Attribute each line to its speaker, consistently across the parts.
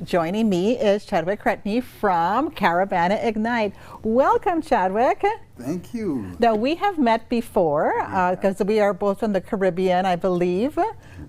Speaker 1: Joining me is Chedwick Creightney from Caribana Ignite. Welcome, Chedwick.
Speaker 2: Thank you.
Speaker 1: Now, we have met before because we are both from the Caribbean, I believe.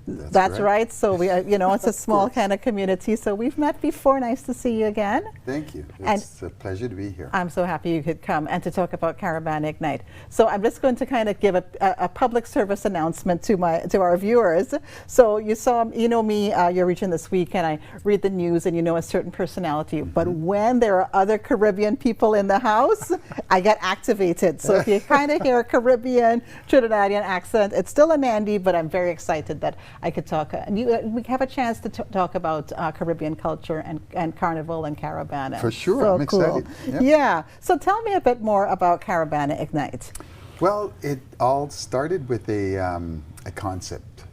Speaker 1: That's right. So we, it's a small kind of community. So we've met before. Nice to see you again.
Speaker 2: Thank you. It's a pleasure to be here.
Speaker 1: I'm so happy you could come and to talk about Caribana Ignite. So I'm just going to kind of give a public service announcement to our viewers. So you know me, your region this week, and I read the news, and you know a certain personality. Mm-hmm. But when there are other Caribbean people in the house, I get activated. So if you kind of hear a Caribbean, Trinidadian accent, it's still Anandi, but I'm very excited that I could talk. And we have a chance to talk about Caribbean culture and Carnival and Caribana.
Speaker 2: For sure,
Speaker 1: so
Speaker 2: I'm excited.
Speaker 1: Yep. Yeah. So tell me a bit more about Caribana Ignite.
Speaker 2: Well, it all started with a concept.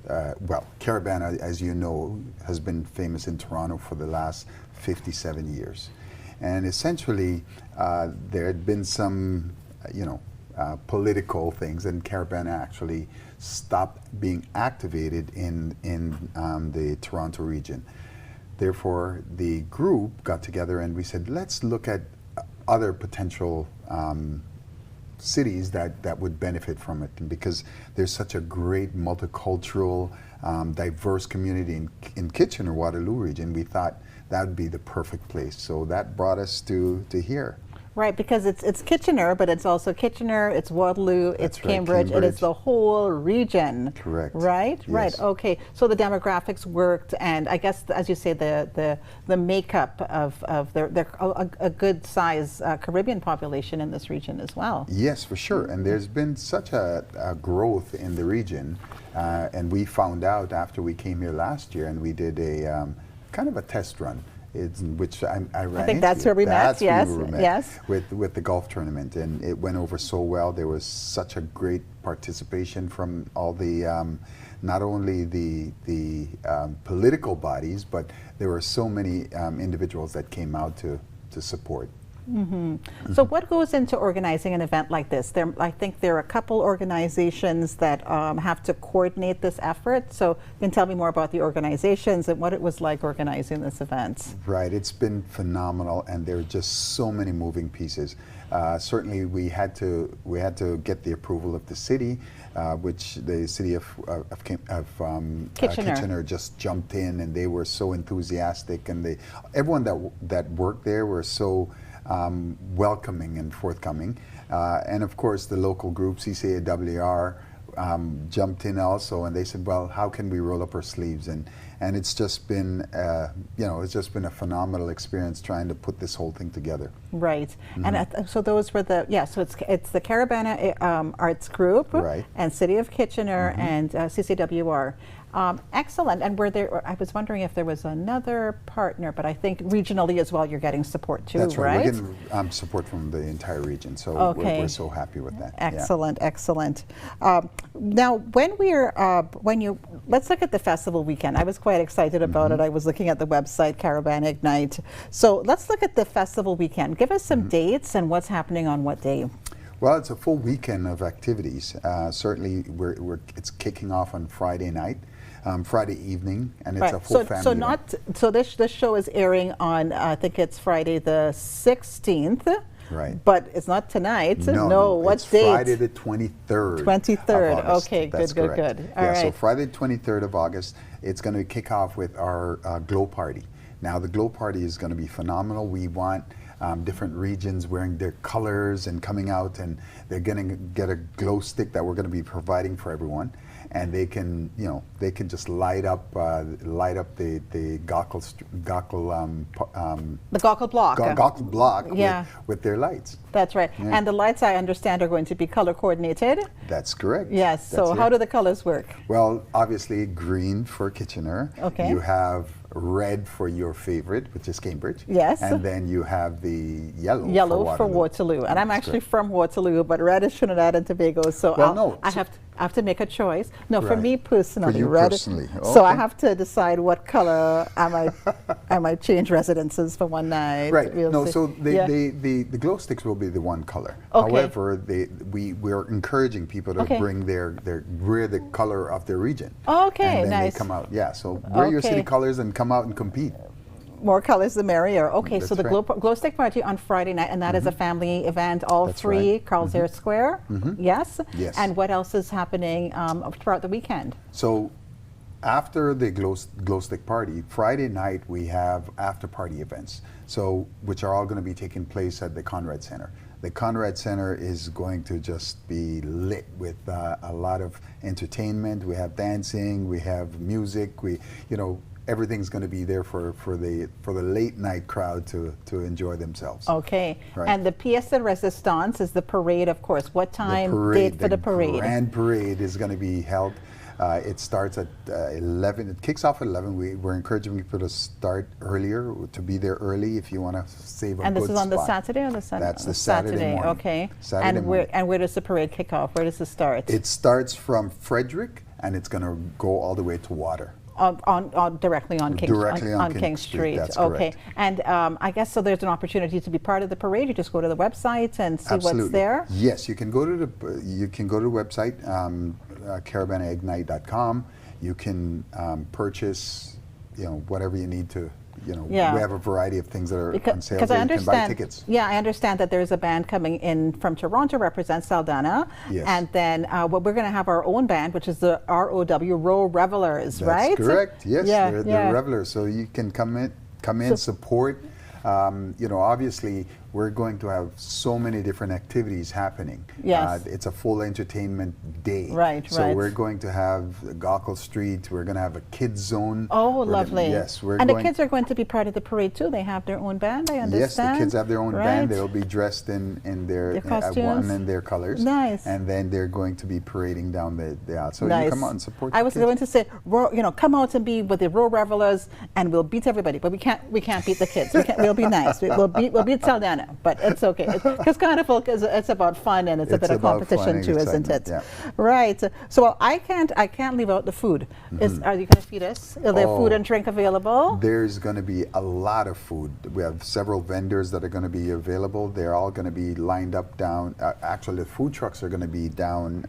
Speaker 2: Caribana, as you know, has been famous in Toronto for the last 57 years. And essentially, there had been some, political things, and Caribana actually stopped being activated in the Toronto region. Therefore, the group got together and we said, let's look at other potential cities that would benefit from it, because there's such a great multicultural, diverse community in Kitchener-Waterloo region. We thought that would be the perfect place. So that brought us to here.
Speaker 1: Right, because it's Kitchener, but it's also Kitchener, it's Waterloo, it's Cambridge,
Speaker 2: Cambridge.
Speaker 1: It is the whole region.
Speaker 2: Correct.
Speaker 1: Right?
Speaker 2: Yes.
Speaker 1: Right, okay. So the demographics worked, and I guess, as you say, the makeup of their a good size Caribbean population in this region as well.
Speaker 2: Yes, for sure. And there's been such a growth in the region, and we found out after we came here last year, and we did a kind of a test run. Which I ran
Speaker 1: I think that's where we met. Yes,
Speaker 2: where we met,
Speaker 1: yes.
Speaker 2: With the golf tournament, and it went over so well. There was such a great participation from all the, not only the political bodies, but there were so many individuals that came out to support.
Speaker 1: Mm-hmm. So what goes into organizing an event like this? I think there are a couple organizations that have to coordinate this effort. So you can tell me more about the organizations and what it was like organizing this event.
Speaker 2: Right, it's been phenomenal, and there are just so many moving pieces. Certainly, we had to get the approval of the city, which the city of Kitchener just jumped in, and they were so enthusiastic, and everyone that worked there were so welcoming and forthcoming. And of course, the local group, CCAWR, jumped in also, and they said, well, how can we roll up our sleeves? And it's just been, it's just been a phenomenal experience trying to put this whole thing together.
Speaker 1: Right. Mm-hmm. And so those were so it's the Caribana Arts Group,
Speaker 2: right,
Speaker 1: and City of Kitchener, mm-hmm, and CCWR. Excellent. And I was wondering if there was another partner, but I think regionally as well, you're getting support too,
Speaker 2: That's right?
Speaker 1: right?
Speaker 2: We're getting support from the entire region, so we're so happy with that.
Speaker 1: Excellent, yeah. Excellent. Now, let's look at the festival weekend. I was quite excited about mm-hmm. it. I was looking at the website, Caribana Ignite. So let's look at the festival weekend. Give us some mm-hmm. dates and what's happening on what day.
Speaker 2: Well, it's a full weekend of activities. Certainly, it's kicking off on Friday night. Friday evening, and it's a full family event.
Speaker 1: So this show is airing on, I think it's Friday the 16th.
Speaker 2: Right.
Speaker 1: But it's not tonight.
Speaker 2: No,
Speaker 1: what
Speaker 2: it's
Speaker 1: date?
Speaker 2: Friday the 23rd.
Speaker 1: 23rd.
Speaker 2: Of August.
Speaker 1: Okay,
Speaker 2: That's
Speaker 1: good.
Speaker 2: All right. So
Speaker 1: right.
Speaker 2: Friday the 23rd of August, it's going to kick off with our glow party. Now, the glow party is going to be phenomenal. We want different regions wearing their colors and coming out, and they're going to get a glow stick that we're going to be providing for everyone. And they can just light up the goggle block
Speaker 1: yeah.
Speaker 2: with their lights.
Speaker 1: That's right. Yeah. And the lights, I understand, are going to be color coordinated.
Speaker 2: That's correct.
Speaker 1: Yes. So how do the colors work?
Speaker 2: Well, obviously green for Kitchener.
Speaker 1: Okay.
Speaker 2: You have red for your favorite, which is Cambridge.
Speaker 1: Yes.
Speaker 2: And then you have the yellow
Speaker 1: for Waterloo. And I'm actually from Waterloo, but red is Trinidad and Tobago. So I have to make a choice. No, right. For me personally,
Speaker 2: for you
Speaker 1: red.
Speaker 2: Personally. Okay.
Speaker 1: So I have to decide what color I might change residences for one night.
Speaker 2: Right. So the glow sticks will be the one color.
Speaker 1: Okay.
Speaker 2: However, we're encouraging people to bring wear the color of their region.
Speaker 1: Okay,
Speaker 2: and then
Speaker 1: nice.
Speaker 2: they come out. Yeah. So wear your city colors and come out and compete.
Speaker 1: More colors the merrier. Okay, so the
Speaker 2: That's right.
Speaker 1: glow stick party on Friday night, and that is a family event, all
Speaker 2: That's
Speaker 1: free,
Speaker 2: right.
Speaker 1: Carl's Air Square. Yes?
Speaker 2: Yes.
Speaker 1: And what else is happening throughout the weekend?
Speaker 2: So after the glow stick party, Friday night we have after party events, so which are all going to be taking place at the Conrad Center. The Conrad Center is going to just be lit with a lot of entertainment. We have dancing, we have music, everything's going to be there for the late night crowd to enjoy themselves.
Speaker 1: Okay.
Speaker 2: Right.
Speaker 1: And the pièce de résistance is the parade, of course. What time, date for the parade?
Speaker 2: The grand parade is going to be held. It starts at 11. It kicks off at 11. We're encouraging people to start earlier, to be there early if you want to save a good spot.
Speaker 1: And this is on the Saturday or the Sunday?
Speaker 2: That's the Saturday morning.
Speaker 1: Okay.
Speaker 2: Saturday morning.
Speaker 1: And where does the parade kick off? Where does it start?
Speaker 2: It starts from Frederick, and it's going to go all the way to Water.
Speaker 1: Directly on King Street.
Speaker 2: That's
Speaker 1: okay.
Speaker 2: correct.
Speaker 1: And I guess so there's an opportunity to be part of the parade. You just go to the website and see
Speaker 2: Absolutely.
Speaker 1: what's there.
Speaker 2: Yes, you can go to the website, CaribanaIgnite.com. You can purchase, whatever you need to. We have a variety of things that are on sale.
Speaker 1: Because I understand,
Speaker 2: you can buy tickets.
Speaker 1: Yeah, I understand that there's a band coming in from Toronto, represents Saldana.
Speaker 2: Yes.
Speaker 1: And then we're going to have our own band, which is the ROW, Row Revelers, right?
Speaker 2: That's correct. Yes,
Speaker 1: Yeah,
Speaker 2: they're revelers. So you can come in, support. Obviously, we're going to have so many different activities happening.
Speaker 1: Yes.
Speaker 2: It's a full entertainment day.
Speaker 1: Right,
Speaker 2: so
Speaker 1: right.
Speaker 2: we're going to have Gaukel Street. We're going to have a kids zone.
Speaker 1: Oh, lovely. And the kids are going to be part of the parade too. They have their own band, I understand.
Speaker 2: Yes, the kids have their own
Speaker 1: right.
Speaker 2: band. They'll be dressed in their
Speaker 1: costumes.
Speaker 2: in their colors.
Speaker 1: Nice.
Speaker 2: And then they're going to be parading down the aisle. So
Speaker 1: nice.
Speaker 2: you come out and support.
Speaker 1: I was going to say, come out and be with the Row Revelers, and we'll beat everybody. But we can't beat the kids. We'll be nice. We'll beat Saldana, but it's okay. Because Carnival it's about fun and it's a bit of competition too, isn't it?
Speaker 2: Yeah.
Speaker 1: Right. So I can't leave out the food. Are you going to feed us? Are there food and drink available?
Speaker 2: There's going to be a lot of food. We have several vendors that are going to be available. They're all going to be lined up down. Actually, the food trucks are going to be down.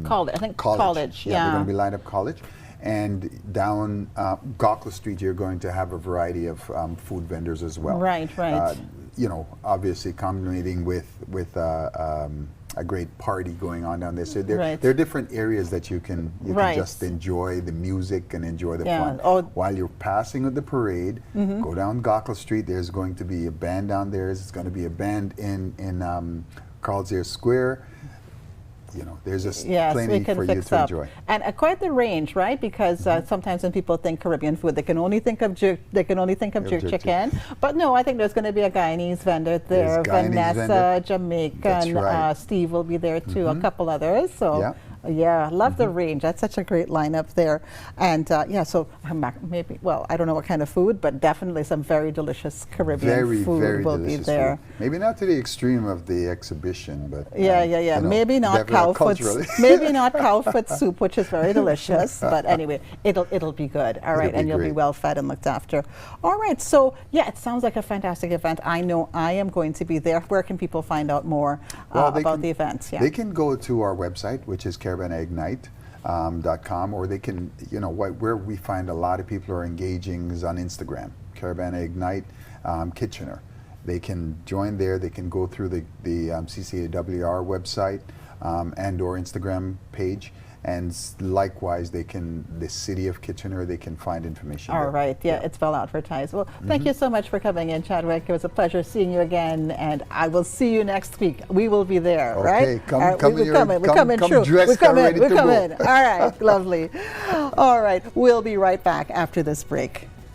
Speaker 1: College. I think College.
Speaker 2: Yeah, they're going to be lined up College. And down Gaukel Street, you're going to have a variety of food vendors as well.
Speaker 1: Right.
Speaker 2: Obviously culminating with a great party going on down there. So there are different areas that you can just enjoy the music and enjoy the fun. While you're passing with the parade, go down Gaukel Street. There's going to be a band down there. There's going to be a band in Carl's Air Square. There's just plenty for you to enjoy.
Speaker 1: And quite the range, right? Because sometimes when people think Caribbean food, they can only think of jerk chicken. But no, I think there's going to be a Guyanese vendor there. Vanessa, Jamaican, right. Steve will be there too. A couple others. So. Yeah, love the range. That's such a great lineup there. And so maybe, I don't know what kind of food, but definitely some very delicious Caribbean food will be there.
Speaker 2: Food. Maybe not to the extreme of the exhibition, but
Speaker 1: maybe not cowfoot soup, which is very delicious. But anyway, it'll be good. All right, and you'll be well fed and looked after. All right, so it sounds like a fantastic event. I know I am going to be there. Where can people find out more about the event?
Speaker 2: They can go to our website, which is CaribanaIgnite.com, or they can, where we find a lot of people are engaging is on Instagram, Caribana Ignite Kitchener. They can join there. They can go through the CCAWR website and or Instagram page. And likewise, the city of Kitchener, they can find information.
Speaker 1: All right, it's well advertised. Well, thank you so much for coming in, Chadwick. It was a pleasure seeing you again, and I will see you next week. We will be there, right?
Speaker 2: We're coming.
Speaker 1: We're coming. All right, lovely. All right, we'll be right back after this break.